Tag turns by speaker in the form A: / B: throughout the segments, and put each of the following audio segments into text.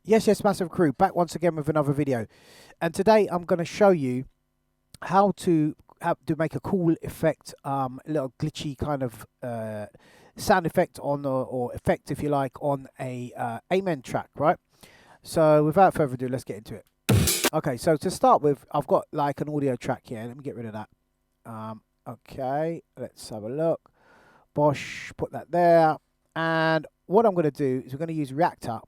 A: Yes, Massive Crew, back once again with another video. And today I'm going to show you how to make a cool effect, a little glitchy kind of sound effect on, or effect if you like, on a Amen track, right? So without further ado, let's get into it. Okay, so to start with, I've got like an audio track here. Let me get rid of that. Okay, let's have a look. Bosh, put that there. And what I'm going to do is we're going to use Reactor.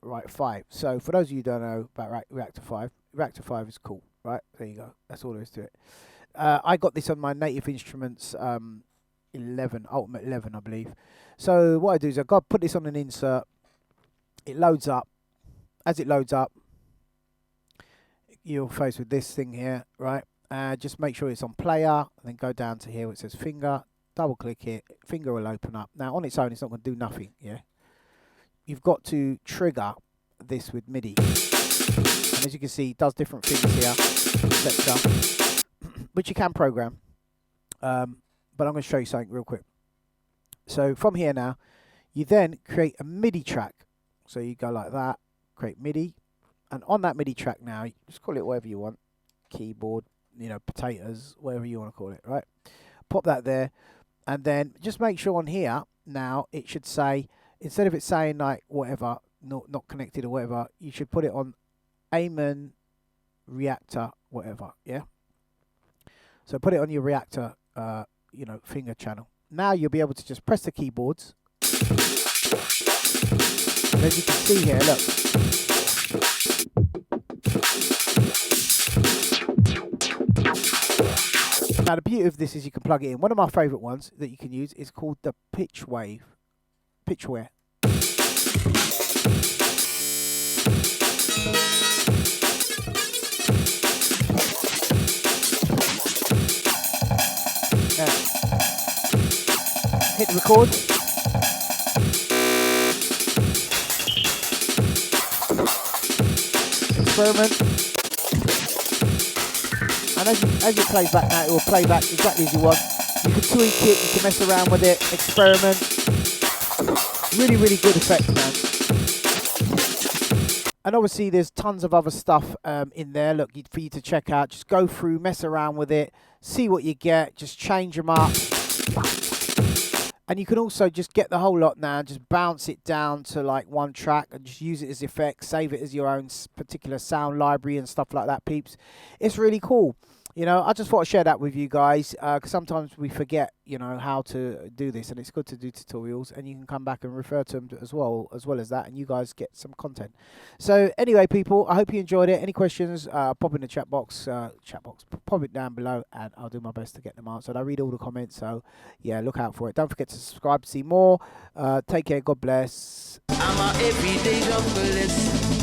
A: Right, 5. So for those of you who don't know about Reactor 5, Reactor 5 is cool, right? There you go. That's all there is to it. I got this on my Native Instruments 11, Ultimate 11, I believe. So what I do is I've got to put this on an insert. It loads up. As it loads up, you're faced with this thing here, right? Just make sure it's on player, and then go down to here where it says finger. Double click it. Finger will open up. Now on its own, it's not going to do nothing, yeah? You've got to trigger this with MIDI. And as you can see, it does different things here, etc., which you can program. But I'm going to show you something real quick. So from here now, you then create a MIDI track. So you go like that, create MIDI. And on that MIDI track now, you just call it whatever you want. Keyboard, you know, potatoes, whatever you want to call it, right? Pop that there. And then just make sure on here, now, it should say, instead of it saying like whatever, not connected or whatever, you should put it on Amen Reactor whatever, yeah? So put it on your Reactor, you know, finger channel. Now you'll be able to just press the keyboards. And as you can see here, look. Now the beauty of this is you can plug it in. One of my favourite ones that you can use is called the Pitchware. Yeah. Hit record. Experiment. And as it plays back now, it will play back exactly as you want. You can tweak it, you can mess around with it, experiment. Really, really good effect, man. And obviously there's tons of other stuff in there, look, for you to check out. Just go through, mess around with it, see what you get, just change them up. And you can also just get the whole lot now and just bounce it down to like one track and just use it as effects, save it as your own particular sound library and stuff like that, peeps. It's really cool. You know, I just thought I'd share that with you guys because sometimes we forget, you know, how to do this, and it's good to do tutorials, and you can come back and refer to them as well as that, and you guys get some content. So anyway, people, I hope you enjoyed it. Any questions, pop in the chat box, pop it down below, and I'll do my best to get them answered. I read all the comments, so yeah, look out for it. Don't forget to subscribe to see more. Take care. God bless.
B: I'm a everyday junglist.